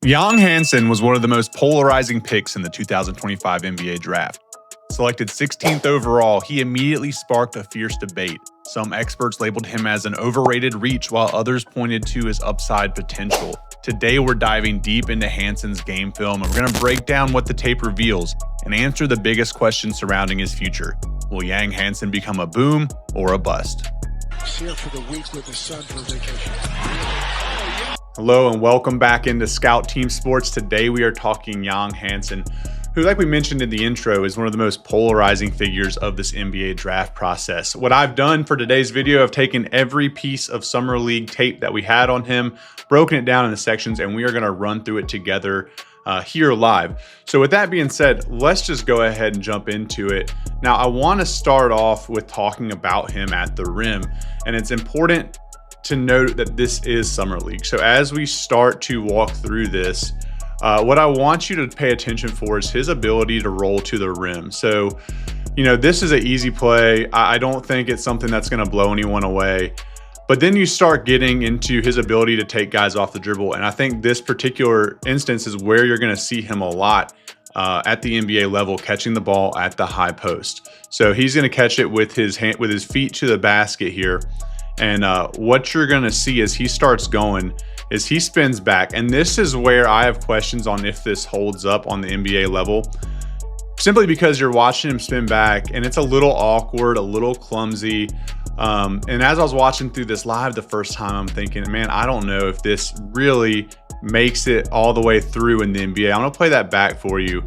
Hansen was one of the most polarizing picks in the 2025 NBA draft. Selected 16th overall, he immediately sparked a fierce debate. Some experts labeled him as an overrated reach, while others pointed to his upside potential. Today, we're diving deep into Hansen's game film, and we're going to break down what the tape reveals and answer the biggest questions surrounding his future. Will Yang Hansen become a boom or a bust? Here for the week with the sun for vacation. Hello and welcome back into Scout Team Sports. Today we are talking Yang Hansen, who, like we mentioned in the intro, is one of the most polarizing figures of this NBA draft process. What I've done for today's video, I've taken every piece of Summer League tape that we had on him, broken it down into sections, and we are going to run through it together here live. So with that being said, let's just go ahead and jump into it. Now, I want to start off with talking about him at the rim, and it's important to note that this is Summer League. So as we start to walk through this, what I want you to pay attention for is his ability to roll to the rim. So, this is an easy play. I don't think it's something that's going to blow anyone away. But then you start getting into his ability to take guys off the dribble. And I think this particular instance is where you're going to see him a lot at the NBA level, catching the ball at the high post. So he's going to catch it with his feet to the basket here. And what you're going to see as he starts going is he spins back. And this is where I have questions on if this holds up on the NBA level, simply because you're watching him spin back and it's a little awkward, a little clumsy. And as I was watching through this live the first time, I'm thinking, man, I don't know if this really makes it all the way through in the NBA. I'm going to play that back for you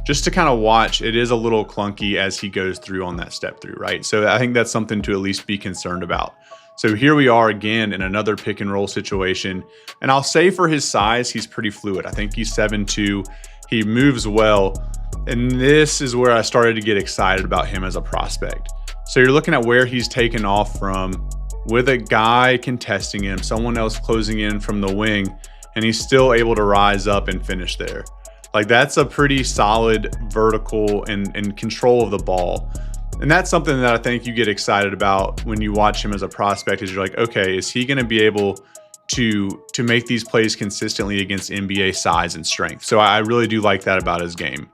just to kind of watch. It is a little clunky as he goes through on that step through, right? So I think that's something to at least be concerned about. So here we are again in another pick and roll situation. And I'll say for his size, he's pretty fluid. I think he's 7'2". He moves well. And this is where I started to get excited about him as a prospect. So you're looking at where he's taken off from with a guy contesting him, someone else closing in from the wing, and he's still able to rise up and finish there. Like, that's a pretty solid vertical and control of the ball. And that's something that I think you get excited about when you watch him as a prospect, is you're like, okay, is he going to be able to make these plays consistently against NBA size and strength? So I really do like that about his game.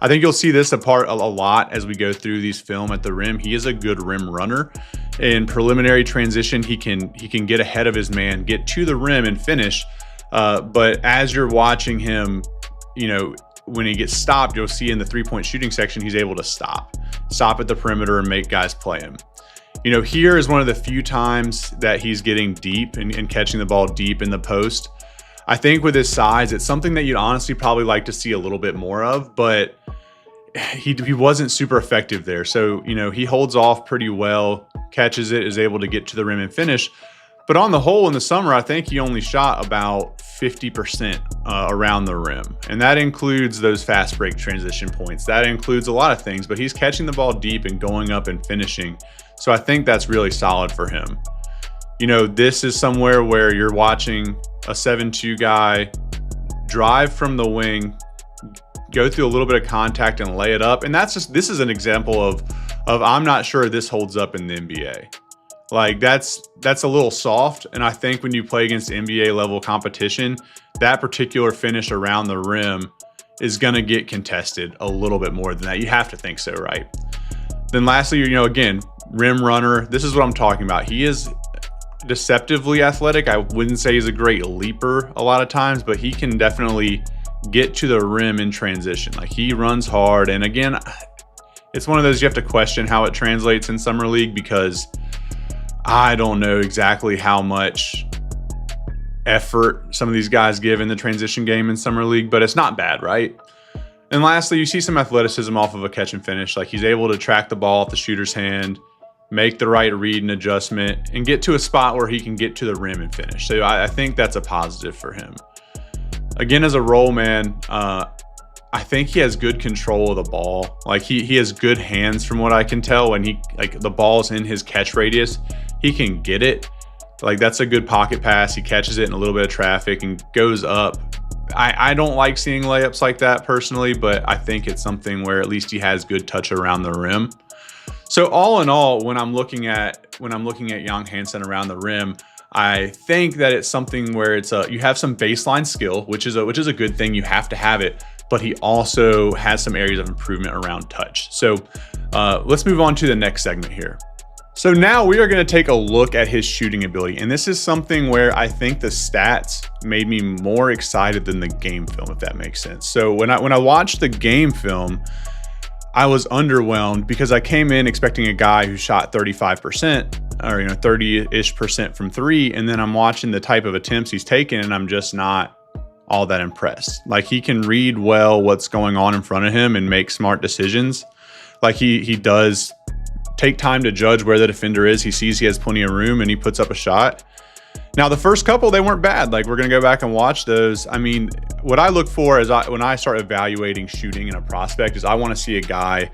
I think you'll see this apart a lot as we go through these film at the rim. He is a good rim runner. In preliminary transition, he can get ahead of his man, get to the rim and finish. But as you're watching him, when he gets stopped, you'll see in the three-point shooting section, he's able to stop at the perimeter and make guys play him. Here is one of the few times that he's getting deep and catching the ball deep in the post. I think with his size, it's something that you'd honestly probably like to see a little bit more of, but he wasn't super effective there. So, he holds off pretty well, catches it, is able to get to the rim and finish. But on the whole, in the summer, I think he only shot about 50% around the rim. And that includes those fast break transition points. That includes a lot of things, but he's catching the ball deep and going up and finishing. So I think that's really solid for him. This is somewhere where you're watching a 7'2" guy drive from the wing, go through a little bit of contact and lay it up. And this is an example of I'm not sure this holds up in the NBA. Like, that's a little soft. And I think when you play against NBA level competition, that particular finish around the rim is going to get contested a little bit more than that. You have to think so, right? Then lastly, again, rim runner. This is what I'm talking about. He is deceptively athletic. I wouldn't say he's a great leaper a lot of times, but he can definitely get to the rim in transition. Like, he runs hard. And again, it's one of those you have to question how it translates in Summer League, because I don't know exactly how much effort some of these guys give in the transition game in Summer League, but it's not bad, right? And lastly, you see some athleticism off of a catch and finish. Like, he's able to track the ball off the shooter's hand, make the right read and adjustment, and get to a spot where he can get to the rim and finish. So I think that's a positive for him. Again, as a roll man, I think he has good control of the ball. Like, he has good hands from what I can tell. When the ball's in his catch radius, he can get it. Like, that's a good pocket pass. He catches it in a little bit of traffic and goes up. I don't like seeing layups like that personally, but I think it's something where at least he has good touch around the rim. So all in all, when I'm looking at Yang Hansen around the rim, I think that it's something where you have some baseline skill, which is a good thing. You have to have it, but he also has some areas of improvement around touch. So let's move on to the next segment here. So now we are going to take a look at his shooting ability. And this is something where I think the stats made me more excited than the game film, if that makes sense. So when I watched the game film, I was underwhelmed because I came in expecting a guy who shot 35% or 30-ish% from three. And then I'm watching the type of attempts he's taken and I'm just not all that impressed. Like, he can read well what's going on in front of him and make smart decisions. Like, he does take time to judge where the defender is. He sees he has plenty of room and he puts up a shot. Now, the first couple, they weren't bad. Like, we're going to go back and watch those. I mean, what I look for is when I start evaluating shooting in a prospect is I want to see a guy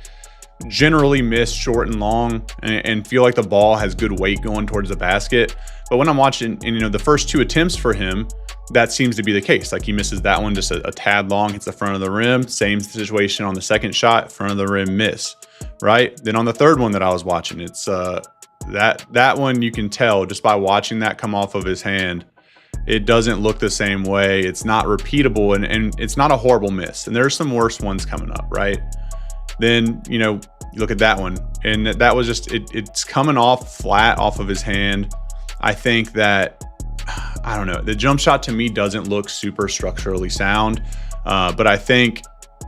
generally miss short and long and feel like the ball has good weight going towards the basket. But when I'm watching, and the first two attempts for him, that seems to be the case. Like, he misses that one just a tad long, hits the front of the rim. Same situation on the second shot, front of the rim miss, right? Then on the third one that I was watching, it's that one you can tell just by watching that come off of his hand. It doesn't look the same way. It's not repeatable, and it's not a horrible miss. And there's some worse ones coming up, right? Then, you look at that one, and that was just, it's coming off flat off of his hand. I think that, I don't know, the jump shot to me doesn't look super structurally sound, but I think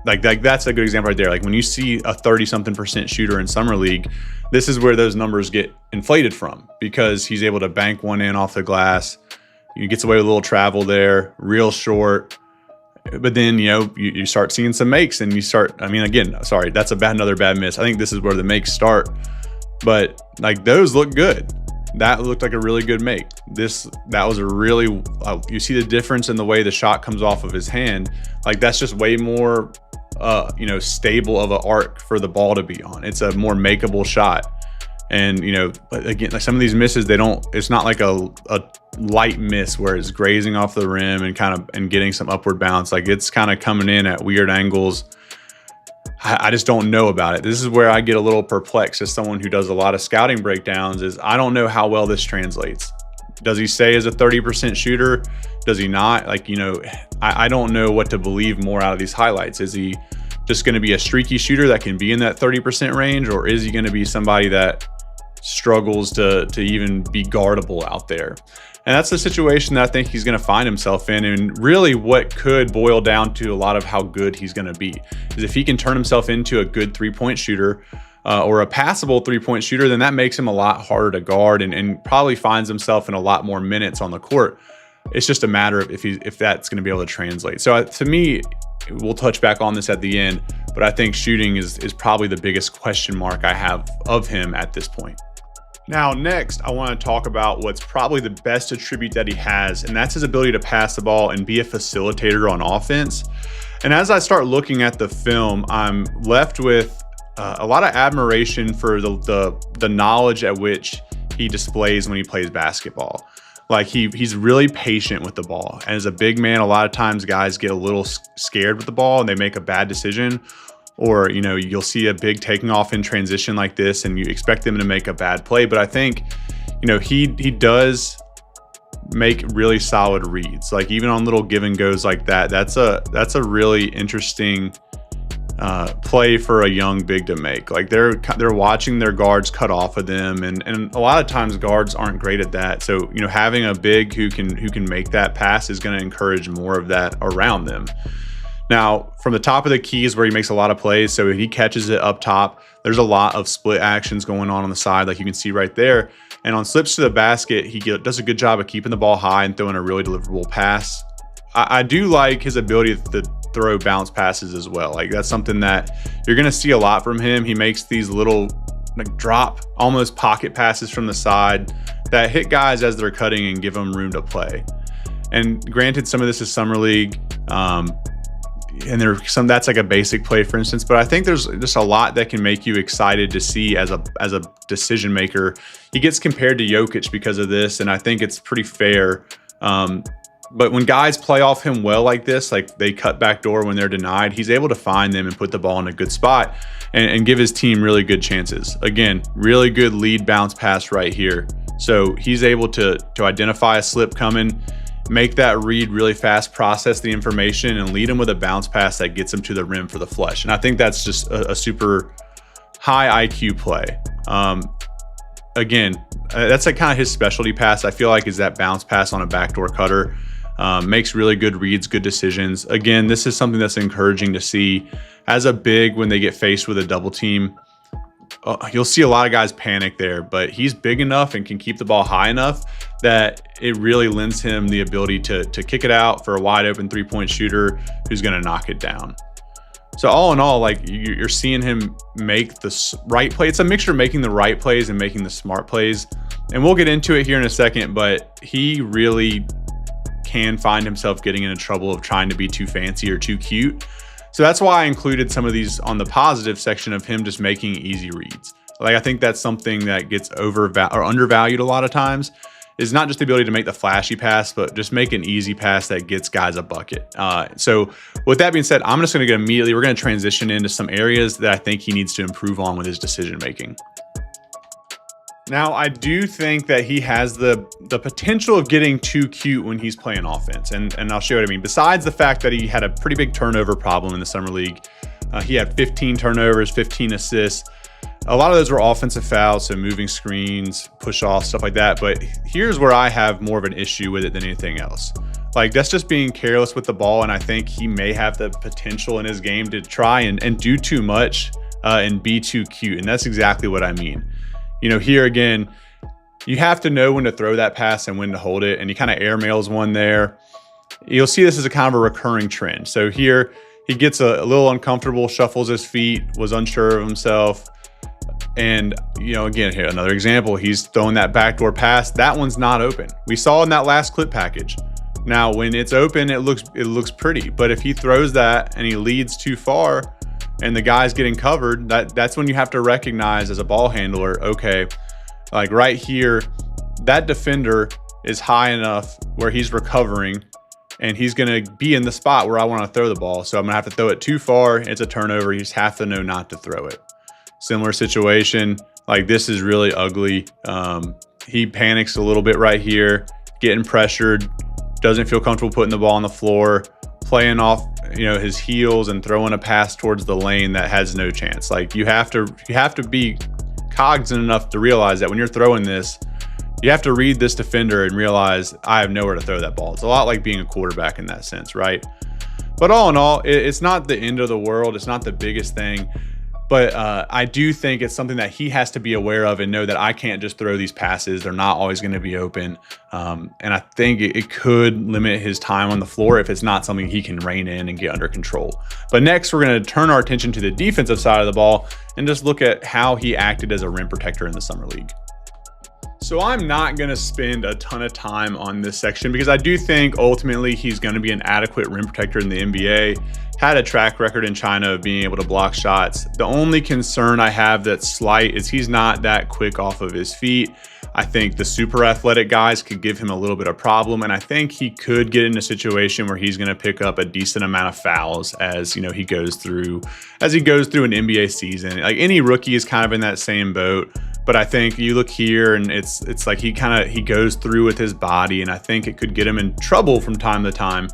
like that's a good example right there. Like, when you see a 30-something% shooter in summer league, this is where those numbers get inflated from, because he's able to bank one in off the glass. He gets away with a little travel there, real short. But then, you start seeing some makes, and that's another bad miss. I think this is where the makes start, but like, those look good. That looked like a really good make. That was a really, you see the difference in the way the shot comes off of his hand. Like, that's just way more, stable of an arc for the ball to be on. It's a more makeable shot. And, but again, like, some of these misses, it's not like a light miss where it's grazing off the rim and getting some upward bounce. Like, it's kind of coming in at weird angles. I just don't know about it. This is where I get a little perplexed as someone who does a lot of scouting breakdowns, is I don't know how well this translates. Does he say as a 30% shooter? Does he not? Like, I don't know what to believe more out of these highlights. Is he just going to be a streaky shooter that can be in that 30% range? Or is he going to be somebody that struggles to even be guardable out there? And that's the situation that I think he's going to find himself in. And really what could boil down to a lot of how good he's going to be is if he can turn himself into a good three-point shooter or a passable three-point shooter, then that makes him a lot harder to guard and probably finds himself in a lot more minutes on the court. It's just a matter of if that's going to be able to translate. So to me, we'll touch back on this at the end, but I think shooting is probably the biggest question mark I have of him at this point. Now, next, I want to talk about what's probably the best attribute that he has, and that's his ability to pass the ball and be a facilitator on offense. And as I start looking at the film, I'm left with a lot of admiration for the knowledge at which he displays when he plays basketball. Like, he's really patient with the ball. And as a big man, a lot of times guys get a little scared with the ball and they make a bad decision. Or, you'll see a big taking off in transition like this and you expect them to make a bad play. But I think, he does make really solid reads. Like, even on little give and goes like that, that's a really interesting play for a young big to make. Like, they're watching their guards cut off of them. And a lot of times guards aren't great at that. So, having a big who can make that pass is going to encourage more of that around them. Now, from the top of the key is where he makes a lot of plays. So he catches it up top. There's a lot of split actions going on the side, like you can see right there. And on slips to the basket, he does a good job of keeping the ball high and throwing a really deliverable pass. I do like his ability to throw bounce passes as well. Like, that's something that you're going to see a lot from him. He makes these little drop, almost pocket passes from the side that hit guys as they're cutting and give them room to play. And granted, some of this is summer league. And there's some that's like a basic play, for instance, but I think there's just a lot that can make you excited to see as a decision maker. He gets compared to Jokic because of this, and I think it's pretty fair. But when guys play off him well like this, like they cut back door when they're denied, he's able to find them and put the ball in a good spot and give his team really good chances. Again, really good lead bounce pass right here. So he's able to identify a slip coming, make that read really fast, process the information, and lead him with a bounce pass that gets him to the rim for the flush. And I think that's just a super high IQ play. Again, that's like kind of his specialty pass, I feel like, is that bounce pass on a backdoor cutter. Makes really good reads, good decisions. Again, this is something that's encouraging to see. As a big, when they get faced with a double team, you'll see a lot of guys panic there, but he's big enough and can keep the ball high enough that it really lends him the ability to kick it out for a wide open 3-point shooter who's going to knock it down. So all in all, like, you're seeing him make the right play. It's a mixture of making the right plays and making the smart plays. And we'll get into it here in a second, but he really can find himself getting into trouble of trying to be too fancy or too cute. So that's why I included some of these on the positive section of him just making easy reads. Like, I think that's something that gets undervalued a lot of times, is not just the ability to make the flashy pass, but just make an easy pass that gets guys a bucket. So with that being said, I'm just going to we're going to transition into some areas that I think he needs to improve on with his decision making. Now, I do think that he has the potential of getting too cute when he's playing offense. And I'll show you what I mean. Besides the fact that he had a pretty big turnover problem in the summer league, he had 15 turnovers, 15 assists. A lot of those were offensive fouls, so moving screens, push off, stuff like that. But here's where I have more of an issue with it than anything else. Like, that's just being careless with the ball. And I think he may have the potential in his game to try and do too much and be too cute. And that's exactly what I mean. You know, here again, you have to know when to throw that pass and when to hold it. And he kind of airmails one there. You'll see this as a kind of a recurring trend. So here he gets a little uncomfortable, shuffles his feet, was unsure of himself. And, you know, again, here, another example, he's throwing that backdoor pass. That one's not open. We saw in that last clip package. Now, when it's open, it looks pretty. But if he throws that and he leads too far and the guy's getting covered, that's when you have to recognize as a ball handler, okay, like right here, that defender is high enough where he's recovering and he's going to be in the spot where I want to throw the ball. So I'm going to have to throw it too far. It's a turnover. You just have to know not to throw it. Similar situation, like this is really ugly. He panics a little bit right here, getting pressured, doesn't feel comfortable putting the ball on the floor, playing off, you know, his heels and throwing a pass towards the lane that has no chance. Like, you have to be cognizant enough to realize that when you're throwing this, you have to read this defender and realize I have nowhere to throw that ball. It's a lot like being a quarterback in that sense, right? But all in all, it's not the end of the world. It's not the biggest thing. But I do think it's something that he has to be aware of and know that I can't just throw these passes. They're not always going to be open. And I think it could limit his time on the floor if it's not something he can rein in and get under control. But next, we're going to turn our attention to the defensive side of the ball and just look at how he acted as a rim protector in the summer league. So I'm not going to spend a ton of time on this section because I do think ultimately he's going to be an adequate rim protector in the NBA. Had a track record in China of being able to block shots. The only concern I have that's slight is he's not that quick off of his feet. I think the super athletic guys could give him a little bit of problem, and I think he could get in a situation where he's going to pick up a decent amount of fouls as, you know, he goes through an NBA season. Like, any rookie is kind of in that same boat. But I think you look here and it's like he goes through with his body, and I think it could get him in trouble from time to time.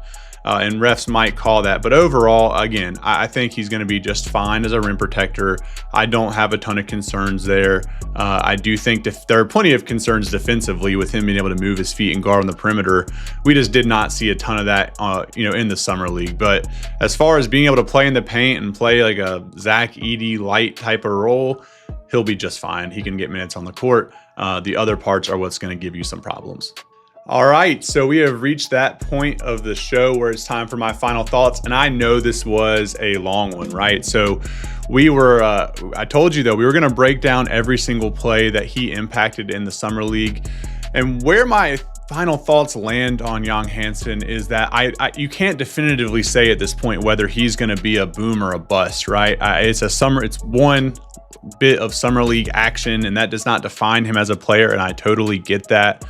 And refs might call that. But overall, again, I think he's going to be just fine as a rim protector. I don't have a ton of concerns there. I do think there are plenty of concerns defensively with him being able to move his feet and guard on the perimeter. We just did not see a ton of that, in the summer league. But as far as being able to play in the paint and play like a Zach Edey light type of role, he'll be just fine. He can get minutes on the court. The other parts are what's going to give you some problems. All right, so we have reached that point of the show where it's time for my final thoughts. And I know this was a long one, right? So I told you though, we were going to break down every single play that he impacted in the summer league. And where my final thoughts land on Young Hansen is that you can't definitively say at this point whether he's going to be a boom or a bust, right? It's one bit of summer league action, and that does not define him as a player. And I totally get that.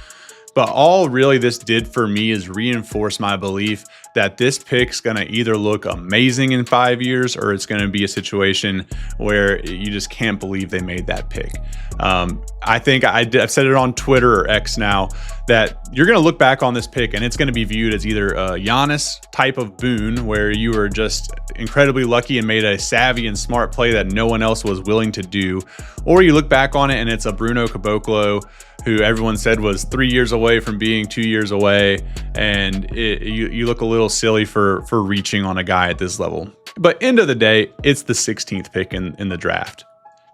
But all really this did for me is reinforce my belief that this pick's going to either look amazing in 5 years or it's going to be a situation where you just can't believe they made that pick. I think I've said it on Twitter or X now that you're going to look back on this pick and it's going to be viewed as either a Giannis type of boon where you were just incredibly lucky and made a savvy and smart play that no one else was willing to do, or you look back on it and it's a Bruno Caboclo who everyone said was 3 years away from being 2 years away, and you look a little silly for reaching on a guy at this level. But end of the day, it's the 16th pick in the draft.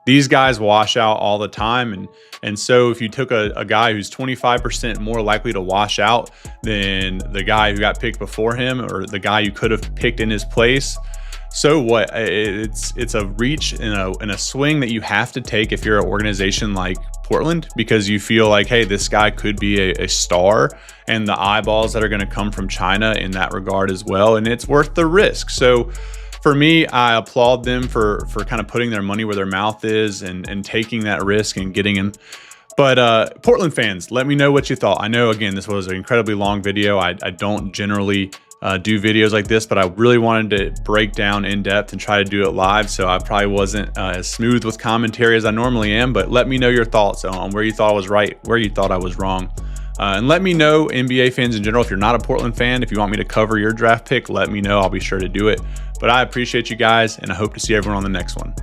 These guys wash out all the time, and so if you took a guy who's 25% more likely to wash out than the guy who got picked before him or the guy you could have picked in his place, so what? It's a reach and a swing that you have to take if you're an organization like Portland, because you feel like, hey, this guy could be a star, and the eyeballs that are going to come from China in that regard as well, and it's worth the risk. So for me, I applaud them for kind of putting their money where their mouth is and taking that risk and getting in. But Portland fans, let me know what you thought. I know, again, this was an incredibly long video. I don't generally do videos like this, but I really wanted to break down in depth and try to do it live, so I probably wasn't as smooth with commentary as I normally am. But let me know your thoughts on where you thought I was right, where you thought I was wrong, and let me know, NBA fans in general, if you're not a Portland fan, if you want me to cover your draft pick, let me know. I'll be sure to do it. But I appreciate you guys, and I hope to see everyone on the next one.